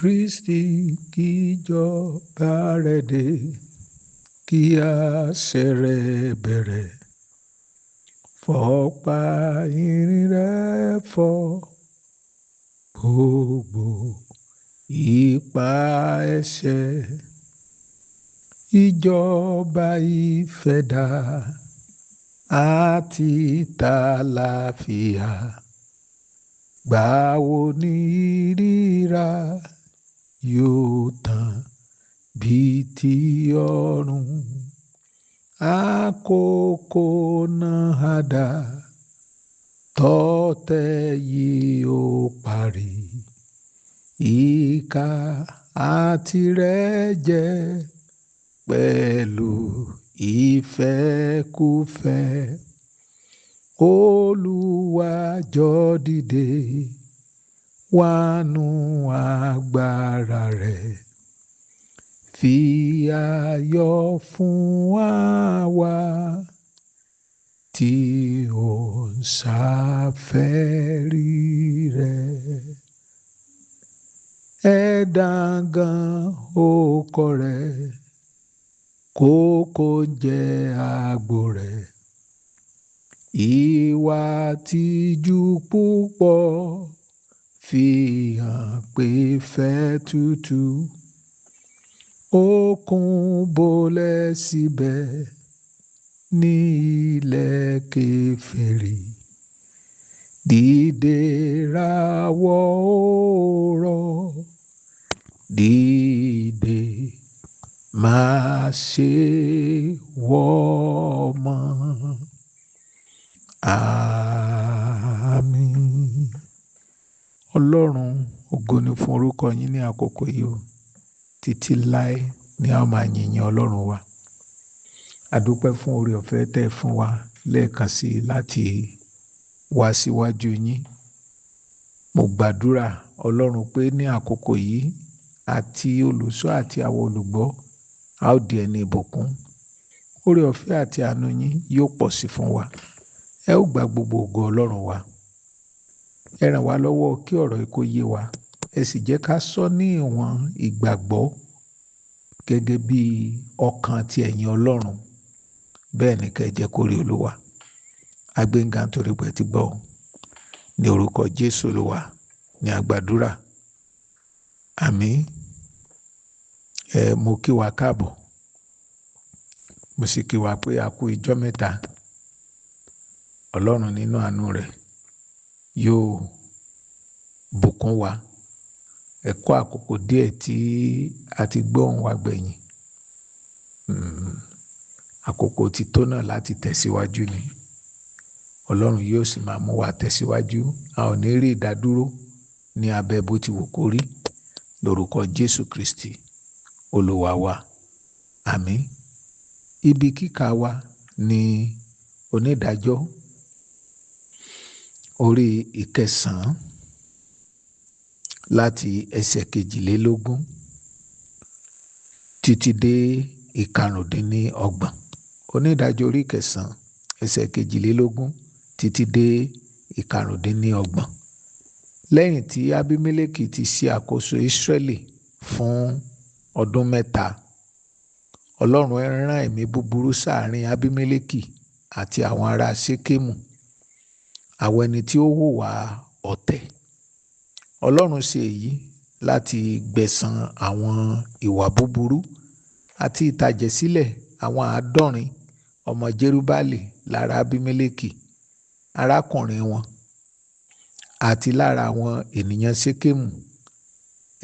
Kristi kíjọba rẹ̀ dé, kí àṣẹ rẹ̀ bẹ̀rẹ̀. Fọ̀pá irin rẹ̀ fọ́ gbogbo ipá ẹ̀ṣẹ̀. Ìjọba ìfẹ̀dá àti tàlàfíà. Gbàwo ni ìríra yóò tán bí ti ọ̀run. Àkókò náà dà, tọ́tẹ̀ yìí ó parí. Ìkà àti ìrẹ́jẹ pẹ̀lú ìfẹ́kúfẹ̀ẹ́. Olúwa jọ̀ọ́ dìde, wá nú agbára rẹ̀. Fi ayọ̀ fún àwa tí ó ń ṣàfẹ́rí rẹ̀. Ẹ̀dàngán okọ̀ rẹ̀, kókó jẹ́ àgbò rẹ̀. Ìwà tìjú púpọ̀ fi hàn pé fẹ́ tútù. Òkun bolẹ̀ síbẹ̀ ní ilẹ̀ kèfèrí. Dìde rawọ́ òòrọ̀, dìde má ṣe wọ́ mọ́. Àmín. Ọlọ́run, ògo ni fún orúkọ yín ní àkókò yìí o. Títí láé ni a máa yìn Ọlọ́run wa. A dúpẹ́ fún oore ọ̀fẹ́ tẹ́ fún wa lẹ́ẹ̀kan sí i láti wá síwájú yín. Mo gbàdúrà Ọlọ́run pé ní àkókò yìí àti olùṣọ́ àti àwọn olùgbọ́ a ó di ẹni ìbùkún. Oore ọ̀fẹ́ àti àánú yín yóò pọ̀ sí fún wa. Ẹ ó gba gbogbo ògo Ọlọ́run wa. Ẹ ràn wá lọ́wọ́ kí ọ̀rọ̀ yìí kó yé wa. Ẹ sì jẹ́ ká sọ ní ìwọ̀n ìgbàgbọ́ gẹ́gẹ́ bí ọkàn ti ẹ̀yin Ọlọ́run. Bẹ́ẹ̀ ni kẹ́ ẹ jẹ́ kó rí Olúwa. A gbé yín ga nítorí pé ẹ ti gbọ́. Ní orúkọ Jésù Olúwa ni a gbàdúrà. Àmín. Mo kí wa káàbọ̀. Mo sì kí wa pé a kú ijọ́ mẹ́ta. Ọlọ́run nínú àánú rẹ̀ yóò bùkún wa. Ẹ kú àkókò díẹ̀ tí a ti gbóhùn wa gbẹ̀yìn. Àkókò ti tó náà láti tẹ̀síwájú ni. Ọlọ́run yóò sì máa mú wa tẹ̀síwájú. A ò ní rí ìdádúró ní abẹ́ bó ti wù kó rí. Lórúkọ Jésù Kristi Olúwa wa. Àmín. Ibi kíkà wa ni Onídàájọ́ orí ìkẹsàn-án láti ẹsẹ̀ 22 títí dé 25. Onídàájọ́ orí ìkẹsàn-án ẹsẹ̀ 22 títí dé 25. Lẹ́yìn tí Abimeleki ti ṣe àkóso Ísírẹ́lì fún ọdún 3, Ọlọ́run rán ẹ̀mí búburú sáàrin Abimeleki àti àwọn ará Ṣékémù, àwọn ẹni tí ó hùwà ọ̀tẹ̀. Ọlọ́run ṣe èyí láti gbẹ̀san àwọn ìwà búburú àti ìtàjẹ̀sílẹ̀ àwọn 70 ọmọ Jerubbaali lára Abimeleki, arákùnrin wọn, àti lára àwọn ènìyàn Ṣékémù,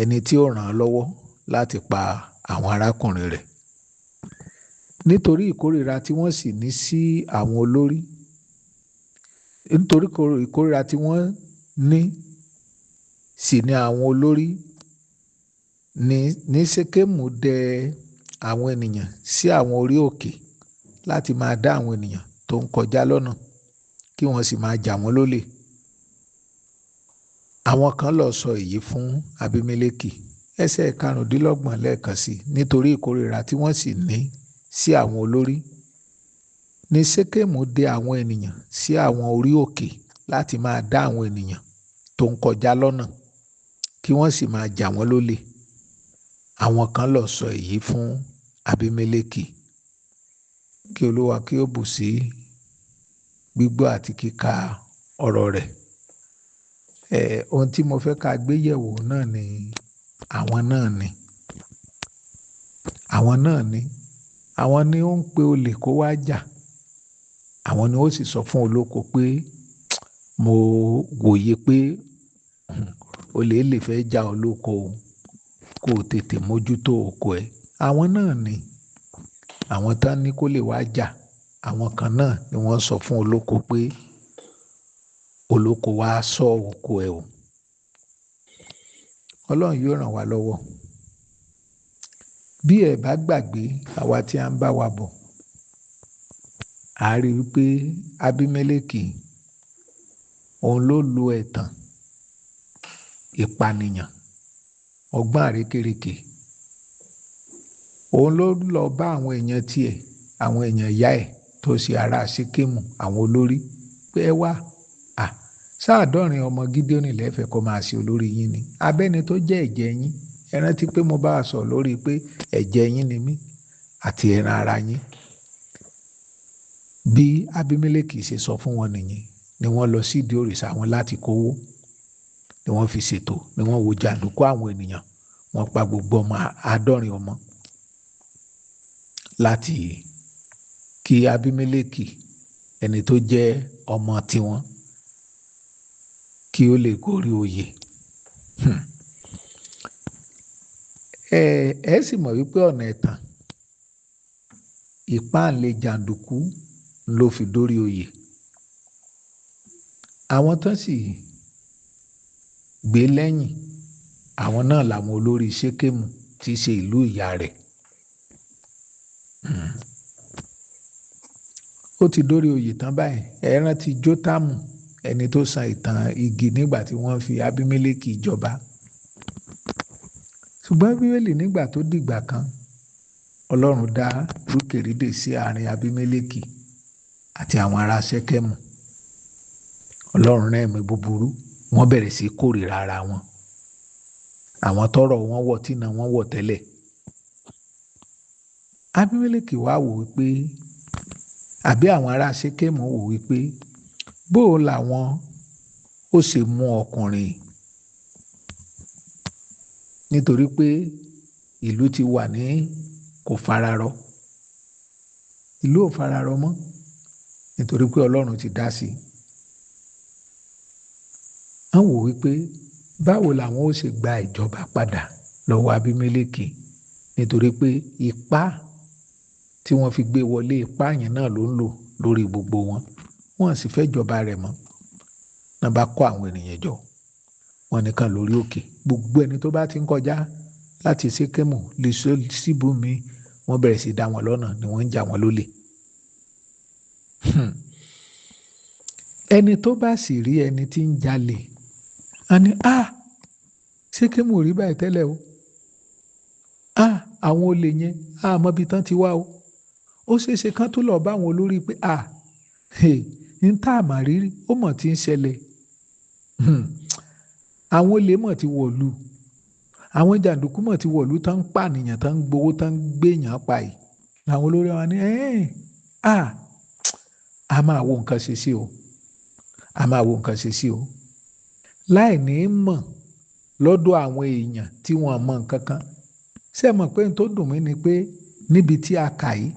ẹni tí ó ràn án lọ́wọ́ láti pa àwọn arákùnrin rẹ̀. Nítorí ìkórìíra tí wọ́n sì ní sí àwọn olórí, nítorí ìkórìíra tí wọ́n ní sì ní àwọn olórí ní Ṣékémù dẹ àwọn ènìyàn sí àwọn orí òkè láti máa dá àwọn ènìyàn tó ń kọjá lọ́nà, kí wọ́n sì máa jà wọ́n lólè. Àwọn kan lọ sọ èyí fún Abimeleki. Ẹsẹ̀ 25 lẹ́ẹ̀kan sí. Nítorí ìkórìíra tí wọ́n sì ní sí àwọn olórí ní Ṣékémù dẹ àwọn ènìyàn sí àwọn orí òkè láti máa dá àwọn ènìyàn tó ń kọjá lọ́nà, kí wọ́n sì máa jà wọ́n lólè. àwọn kan lọ sọ èyí fún Abimeleki kí Olúwa kí ó bù sí gbígbọ́ àti kíka ọ̀rọ̀ rẹ̀. Ohun tí mo fẹ́ ká gbé yẹ̀wò náà ni àwọn náà ni àwọn ni ó ń pe olè kó wá jà. Àwọn ni ó sì sọ fún olóko pé mo wòye pé olè lè fẹ́ já olóko kó o tètè mójútó oko ẹ̀. Àwọn náà ni àwọn tán ní kó lè wá jà. Àwọn kan náà ni wọ́n sọ fún olóko pé olóko wá ṣọ́ oko ẹ̀ o. Ọlọ́run yóò ràn wá lọ́wọ́. Bí ẹ bá gbàgbé àwa tí a ń bá wa bọ̀, a rí i pé Abimeleki òun ló lo ẹ̀tàn, ìpànìyàn, ọgbọ́n àrékérekè. Òun ló lọ bá àwọn èèyàn tiẹ̀, àwọn èèyàn ìyá ẹ̀ tó ṣe ará Ṣékémù, àwọn olórí pé ẹ wá, sáàdọ́rin ọmọ Gídéónì lẹ́fẹ̀ẹ́ kó máa ṣe olórí yín ni. Abẹ́ni tó jẹ́ ẹ̀jẹ̀ yín, ẹ rántí pé mo bá a sọ lórí pé ẹ̀jẹ̀ yín ni mí àti ẹran ara yín. Bí Abimeleki ṣe sọ fún wọn nìyẹn, ni wọ́n lọ sídìí òrìṣà wọn láti kówó, ni wọ́n fi ṣètò, ni wọ́n wo jàǹdùkú àwọn ènìyàn, wọ́n pa gbogbo ọmọ 70 ọmọ láti kí Abimeleki, ẹni tó jẹ́ ọmọ tiwọn, kí ó lè gorí oyè. Ẹ sì mọ̀ wípé ọ̀nà ẹ̀tàn, ìpáǹle jàǹdùkú ló fi dórí oyè. Àwọn tán sì gbé lẹ́yìn, àwọn náà làwọn olórí Ṣékémù tí í ṣe ìlú ìyá rẹ̀. Ó ti dórí oyè tán báyìí. Ẹ rántí Jótámù, ẹni tó san ìtàn igi nígbà tí wọ́n fi Abimeleki jọba. Ṣùgbọ́n Bíbélì nígbà tó dìgbà kan, Ọlọ́run dá rúkèrúdò sí àárín Abimeleki àti àwọn ará Ṣékémù. Ọlọ́run rán ẹ̀mí búburú, wọ́n bẹ̀rẹ̀ sí kórìíra ara wọn. Àwọn tọ́rọ̀ wọn wọ̀ tí iná wọn wọ̀ tẹ́lẹ̀. Abimeleki wá wò wípé, àbí àwọn ará Ṣékémù wò wípé, bóò làwọn ó ṣe mú ọkùnrin, nítorí pé ìlú ti wà ní kò fararọ. Ìlú ò fararọ mọ́ nítorí pé Ọlọ́run ti dá sí i. Wọ́n wò wípé báwo làwọn ó ṣe gba ìjọba padà lọ́wọ́ Abimeleki, nítorí pé ipá tí wọ́n fi gbé wọlé, ipá yẹn náà ló ń lò lórí gbogbo wọn. Wọ́n sì fẹ́ jọba rẹ̀ mọ́. Náà bá kó àwọn ènìyàn jọ, wọ́n nìkan lórí òkè. Gbogbo ẹni tó bá ti ń kọjá láti Ṣékémù lè síbòmí, wọ́n bẹ̀rẹ̀ sí dá wọn lọ́nà, ni wọ́n ń jà wọ́n lólè. Ẹni tó bá sì rí ẹni tí ń jalè, a ní Ṣékémù ò rí báyìí tẹ́lẹ̀ o. Àwọn olè yẹn mọ ibi tán ti wá o. Ó ṣeéṣe kán tó lọ bá àwọn olórí pé ń tá àmà rírí ó mọ̀ tí ń ṣẹlẹ̀. Àwọn olè mọ̀ ti wọ̀lú, àwọn jàǹdùkú mọ̀ ti wọ̀lú, tán ń pànìyàn, tán ń gbowó, tán ń gbéyàn pa yìí. Làwọn olórí wa ní a máa wo nǹkan ṣe sí o, a máa wo nǹkan ṣe sí o. Láì ní mọ̀ lọ́dọ̀ àwọn èèyàn tí wọ́n mọ̀ nǹkan kan. Ṣé ẹ mọ̀ pé n tó dùn mí ni pé níbi tí a kà yìí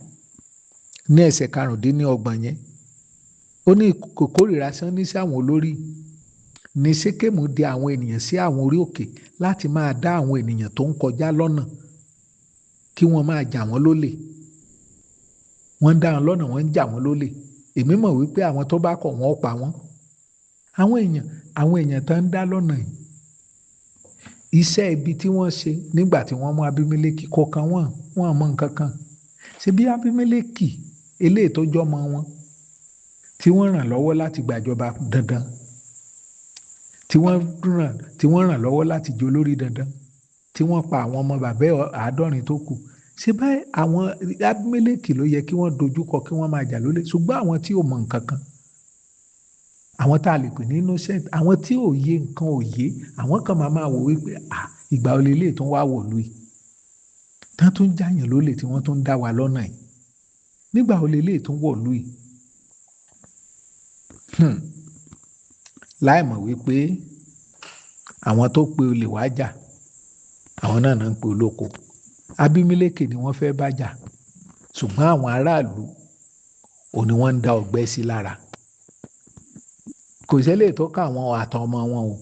ní ẹsẹ̀ 25 yẹn, ó ní ìkórìíra sán ní sí àwọn olórí, ní Ṣékémù dè àwọn ènìyàn sí àwọn orí òkè láti máa dá àwọn ènìyàn tó ń kọjá lọ́nà kí wọ́n máa jà wọ́n lólè. Wọ́n ń dá wọn lọ́nà, wọ́n ń jà wọ́n lólè. Èmi mọ̀ wípé àwọn tó bá kọ̀ wọ́n ó pa wọ́n. Àwọn èèyàn tó ń dá lọ́nà yìí, iṣẹ́ ibi tí wọ́n ṣe nígbà tí wọ́n mú Abimeleki kọ̀ọ̀kan wọ́n mọ̀ nǹkan kan. Ṣé bí Abimeleki eléyìí tó jọmọ wọn, tí wọ́n ràn lọ́wọ́ láti gbàjọba dandan, tí wọ́n ràn lọ́wọ́ láti jẹ olórí dandan, tí wọ́n pa àwọn ọmọ bàbá 70 tó kù. Ṣé báyìí àwọn Abimeleki ló yẹ kí wọ́n dojúkọ, kí wọ́n máa jà lólè? Ṣùgbọ́n àwọn tí ò mọ̀ nǹkan kan, àwọn tá a lè pè ní innocent, àwọn tí ò yé nǹkan ò yé, àwọn kan máa wò wípé ìgbà olè lè tún wá wọ̀lú yìí. tán tún jáyàn lólè tí wọ́n tún dá wa lọ́nà yìí nígbà wo lélẹ́yìí tún wọ̀lú yìí láìmọ̀ wípé àwọn tó pe olè wá jà àwọn náà ń pe olóko. Abímílékè ni wọ́n fẹ́ bá jà ṣùgbọ́n àwọn aráàlú òun ni wọ́n ń dá ọgbẹ́ sí lára. Kò ṣẹlẹ̀ tó ká àwọn àtàn ọmọ wọn o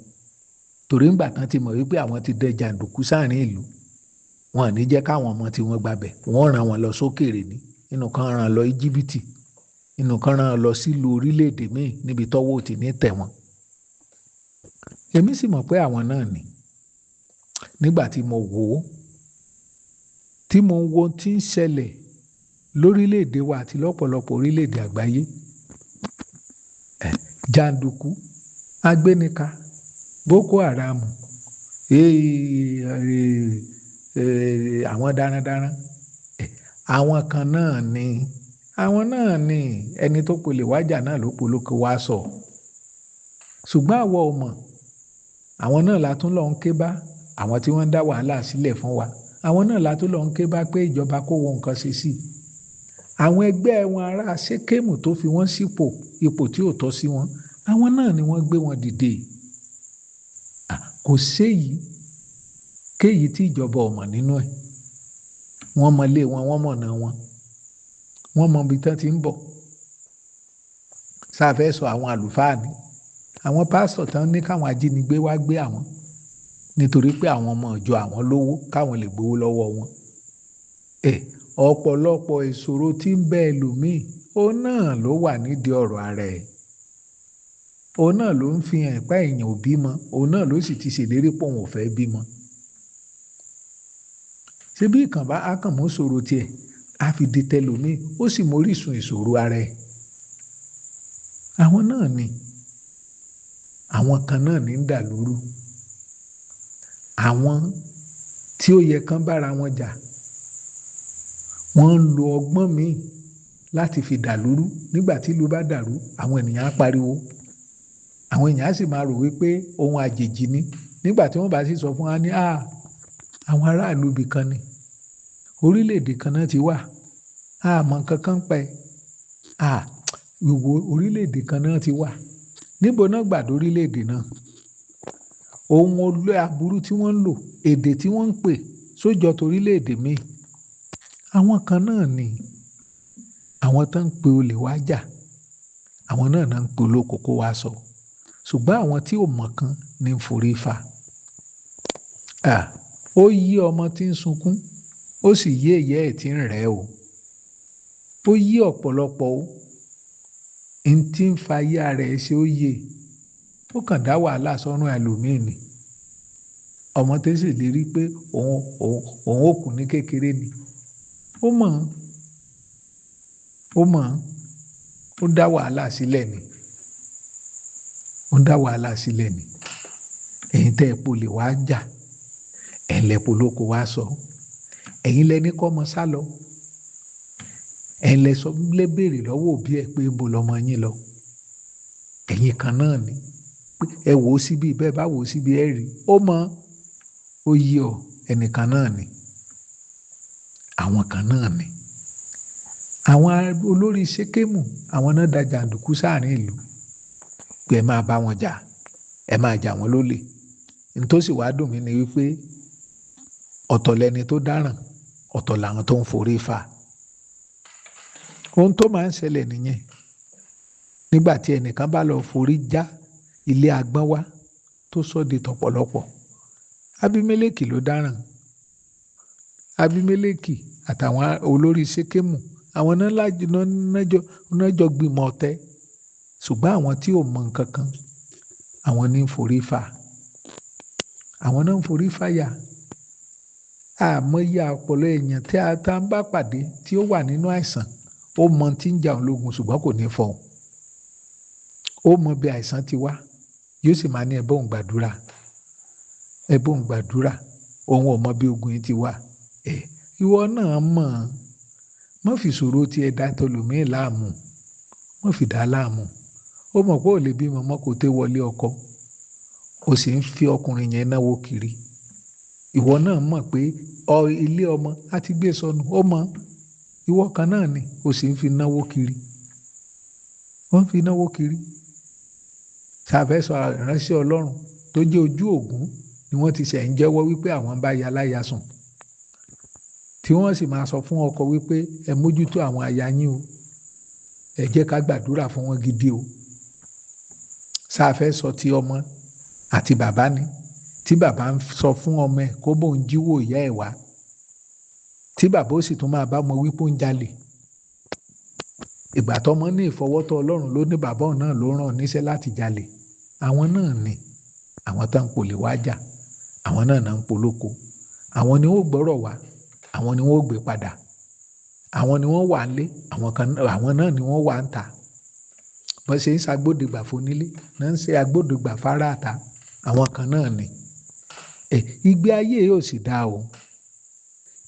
torí ńgbà tán ti mọ̀ wípé àwọn ti dẹ jàǹdùkú sáàrin ìlú wọn ò ní jẹ́ káwọn ọmọ tí wọ́n gbabẹ̀ wọ́n ràn wọ́n lọ sókèèrè ní inú kan ràn lọ Íjíbítì inú kan ràn lọ sílùú orílẹ̀-èdè míì níbi tọ́wọ́ ò ti ní tẹ̀ wọ́n. Èmi sì mọ̀ pé àwọn náà ni nígbà tí mo wò ó tí mo ń wo tí ń ṣẹlẹ̀ lórílẹ̀-èdè wa àti lọ́pọ̀lọpọ̀ orílẹ̀-èdè àgbáyé jàǹdùkú agbénika Boko Haram àwọn darandaran àwọn kan náà ni ẹni tó polè wájà náà ló polóko wá sọ ṣùgbọ́n àwọ̀ ò mọ̀ àwọn náà la tún lọ ń ké bá àwọn tí wọ́n ń dá wàhálà sílẹ̀ fún wa àwọn náà la tún lọ ń ké bá pé ìjọba kó wo nǹkan ṣe sí àwọn ẹgbẹ́ wọn ará Ṣékémù tó fi wọ́n sípò ipò tí ò tọ́ sí wọn àwọn náà ni wọ́n gbé wọn dìde kò séyìí kéyìí tí ìjọba ò mọ̀ nínú ẹ̀ wọ́n mọ ilé wọn wọ́n mọ̀nà wọn wọ́n mọ ibi tán ti ń bọ̀ sáfẹ́ sọ àwọn àlùfáà ni àwọn pásítọ̀ tán ní káwọn ajínigbé wá gbé àwọn nítorí pé àwọn ọmọ ìjọ àwọn lówó káwọn lè gbowó lọ́wọ́ wọn ọ̀pọ̀lọpọ̀ ìṣòro tí ń bẹ ẹlòmíì òun náà ló wà nídìí ọ̀rọ̀ ara ẹ̀ òun náà ló ń fi hàn pé èèyàn ò bímọ òun náà ló sì ti ṣèlérí pé òun ò fẹ́ bímọ ṣé bí ìkànnbá akànmú ṣòro tiẹ̀ á fi di tẹlòmíì ó sì mórísun ìṣòro ara ẹ̀ àwọn náà ni àwọn kan náà ní ń dà lóru àwọn tí ó yẹ kán bára wọn jà wọ́n ń lo ọgbọ́n míì láti fi dà lóru nígbà tí ìlú bá dàrú àwọn ènìyàn á pariwo àwọn èèyàn á sì máa rò wípé ohun àjèjì ni nígbà tí wọ́n bá sì sọ fún wa ní àwọn aráàlú ibì kan ni orílẹ̀-èdè kan náà ti wà àmọ́ nǹkan kan pẹ́ ìwò orílẹ̀-èdè kan náà ti wà níbo náà gbàdé orílẹ̀-èdè náà ohun olú aburú tí wọ́n ń lò èdè tí wọ́n ń pè sójọ torílẹ̀-èdè míì àwọn kan náà ni àwọn tó ń pe olè wá jà àwọn náà ń pe olóko kó wá sọ ṣùgbọ́n àwọn tí ò mọ̀ kan ní ń forí fa ó yí ọmọ tí ń sunkún ó sì yé ìyá ẹ̀ tí ń rẹ̀ o ó yí ọ̀pọ̀lọpọ̀ o n tí ń fa ayé ara ẹ̀ ṣe ó yé ó kàn dá wàhálà sọ́run ẹlòmíì ni ọmọ tó sì lè rí pé òun ó kù ní kékeré ni ó mọ̀ ó dá wàhálà sílẹ̀ ni ẹ̀yin tẹ́ ẹ polè wá jà ẹ̀yin lẹ polóko wá sọ ẹ̀yin lẹ ní kọ́mọ sá lọ ẹ̀yin lẹ sọ lẹ béèrè lọ́wọ́ òbí ẹ̀ pé ń bo lọ́mọ yín lọ ẹ̀yin kan náà ni ẹ wò ó síbi bẹ́ẹ̀ bá wò ó síbi ẹ̀ rí ó mọ ó yí ọ ẹnìkan náà ni àwọn kan náà ni àwọn olórí Ṣékémù àwọn náà da jàǹdùkú sáàrin ìlú pé ẹ máa bá wọn jà ẹ máa jà wọn lólè nítòsí wàá dùn mí ni wípé ọ̀tọ̀ lẹni tó dáràn ọ̀tọ̀ làwọn tó ń forí fa ohun tó máa ń ṣẹlẹ̀ nìyẹn nígbà tí ẹnìkan bá lọ forí já ilé agbọ́n wá tó sọ di tọ̀pọ̀lọpọ̀ Abímẹ́lẹ́kì ló dáràn Abímẹ́lẹ́kì àtàwọn olórí Ṣékémù àwọn náà jọ gbìmọ̀ ọ̀tẹ̀ ṣùgbọ́n àwọn tí ò mọ nǹkan kan àwọn ní ń forí fa àwọn náà ń forí fàyà àmọ́yé ọpọlọ èèyàn tí a tá ń bá pàdé tí ó wà nínú àìsàn ó mọ tí ń jà òun lógun ṣùgbọ́n kò ní fọhùn ó mọ bí àìsàn ti wá yóò sì máa ní ẹ bóun gbàdúrà òun ò mọ bí ogun yìí ti wá ìwọ náà mọ̀ fi ṣòro tí ẹ dá tọlùmíì láàmú mọ̀ fi dá láàmú ó mọ̀ pé ò lè bímọ mọ́ kó tẹ́ wọlé ọkọ ó sì ń fi ọkùnrin yẹn náwó kiri ìwọ náà mọ̀ pé ilé ọmọ á ti gbé sọnù, ó mọ̀ ìwọ kan náà ni o sì ń fi náwó kiri, wọ́n ń fi náwó kiri. ṣàfẹ́sọ ìránṣẹ́ Ọlọ́run tó jẹ́ ojú ògún ni wọ́n ti ṣẹ̀ ń jẹ́wọ́ wípé àwọn bá ya aláya sùn, tí wọ́n sì máa sọ fún ọkọ wípé ẹ mójútó àwọn aya yín o, ẹ jẹ́ ká gbàdúrà fún wọn gidi o. ṣàfẹ́sọ ti ọmọ àti bàbá ni, tí bàbá ń sọ fún ọmọ ẹ̀ kó bóun jíwó ìyá ẹ̀ wá, tí bàbá ó sì tún máa bá ọmọ wípé ó ń jalè. ìgbà tọ́mọ ní ìfọwọ́tọ́ Ọlọ́run ló ní bàbá òun náà ló rán níṣẹ́ láti jalè. àwọn náà ni àwọn tá ń polè wá jà, àwọn náà ń polóko, àwọn ni wọ́n gbọ́rọ̀ wá, àwọn ni wọ́n gbé padà, àwọn ni wọ́n wà ń lé, àwọn náà ni wọ́n wà ń ta. bọ́n ṣe ń ṣagbódegbà fonílé náà ń ṣe agbódegbà fáráàta, àwọn kan náà ni. ìgbé ayé yóò sì dáa o,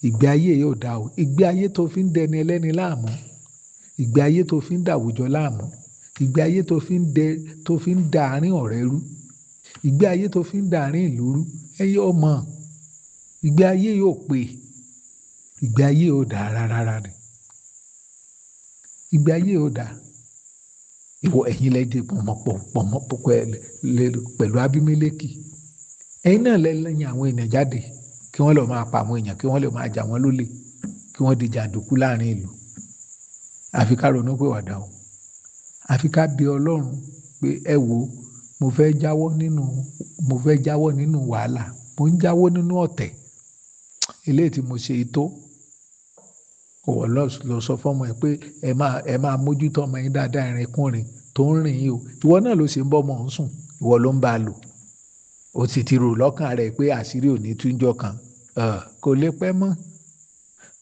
ìgbé ayé yóò dáa o, ìgbé ayé tó fi ń dẹni ẹlẹ́ni láàmú, ìgbé ayé tó fi ń dàwùjọ láàmú, ìgbé ayé tó fi ń da àárín ọ̀rẹ́ rú, ìgbé ayé tó fi ń da àárín ìlú rú, ẹ yóò mọ̀ ìgbé ayé yóò pé, ìgbé ayé yóò dáa rárá ni, ìgbé ayé yóò dáa. ìwọ ẹ̀yin lẹ́dẹ̀ pọ̀mọ́ pẹ̀lú Abímẹ́lẹ́kì, ẹ̀yin náà lẹ́yìn àwọn èèyàn jáde kí wọ́n lọ máa pa àwọn èèyàn, kí wọ́n lọ máa jà wọ́n lólè, kí wọ́n di jàǹdùkú láàrin ìlú. àfi ká ronú pé wàdà o, àfi ká bí Ọlọ́run pé ẹ wo mo fẹ́ jáwọ́ nínú wàhálà, mo ń jáwọ́ nínú ọ̀tẹ̀ eléyìí tí mo ṣe tó. ọwọ́ lọ sọ fọ́mọ ẹ pé ẹ máa mójútó ọmọ yín dáadáa, ìrìnkúrìn tó ń rìn yìí o, ìwọ náà ló ṣe ń bọ́ ọmọ ọ̀hún sùn, ìwọ ló ń bá a lò, ó sì ti rò lọ́kàn rẹ̀ pé àṣírí ò ní túnjọ́ kan, kò lè pẹ́ mọ́,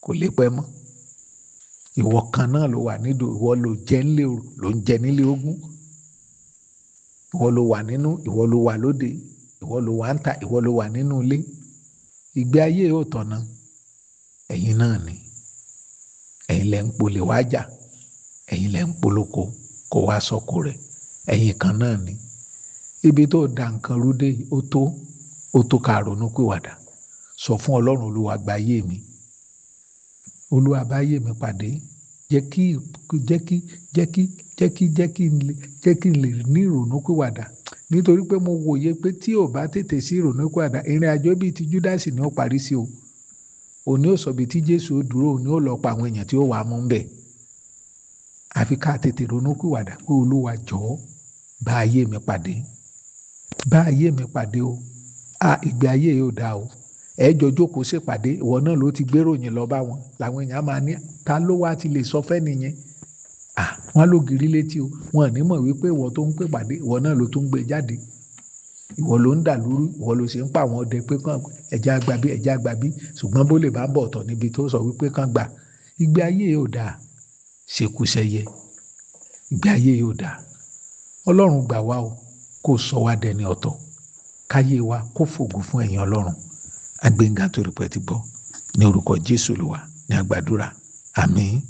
kò lè pẹ́ mọ́. ìwọ kan náà ló wà nídò, ìwọ ló ń jẹ nílé ogún, ìwọ ló wà nínú, ìwọ ló wà lóde, ìwọ ló wà ń ta, ìwọ ló wà nínú ilé. ìgbé ayé yóò tọ̀nà, ẹ̀yin náà ni, ẹ̀yin lẹ́ ń polè wá jà, ẹ̀yin lẹ́ ń polóko kó wá sọ́kò rẹ̀, ẹ̀yin kan náà ni. ibi tó da nǹkan rú dé ó tó ká ronú pìwàdà, sọ fún Ọlọ́run, Olúwa gba ayé mi, Olúwa bá ayé mi pàdé, jẹ́ kí n lè ní ìrònú pìwàdà, nítorí pé mo wòye pé tí ò bá tètè sí ìrònú pìwàdà, ìrìn àjò bíi ti Júdásì ni ó parí sí o. òní ò sọ bí tí Jésù ó dúró, òní ò lọ pa àwọn èèyàn tí ó wà á mú bẹ́ẹ̀. àfi ká tètè ronú pìwàdà pé Olúwa jọ̀ọ́ bá ayé mi pàdé, bá ayé mi pàdé o. ìgbé ayé yóò dáa o. ẹjọ jókòó ṣèpàdé, ìwọ náà ló ti gbéròyìn lọ bá wọn, làwọn èèyàn máa ní ta ló wá ti lè sọ fẹ́ nìyẹn. wọ́n ló gírí létí o, wọn ò ní mọ̀ wípé ìwọ tó ń pè pàdé, ìwọ náà ló tún gbé jáde, ìwọ ló ń dà lúrú, ìwọ ló ṣe ń pa àwọn ọdẹ pé kàn ẹja àgbàbí, ṣùgbọ́n bó lè bá ń bọ̀ ọ̀tọ̀ níbi tó sọ wípé kàn gbà. ìgbé ayé yóò dáa, ṣekúṣẹyẹ, ìgbé ayé yóò dáa. Ọlọ́run gbà wá o, kó sọ wá dẹni ọ̀tọ̀, káyé wa kó fògo fún ẹ̀yin Ọlọ́run. agbẹ́ngà torí pé ti gbọ́, ní orúkọ Jésù Olúwa ní àgbàdúrà, àmín.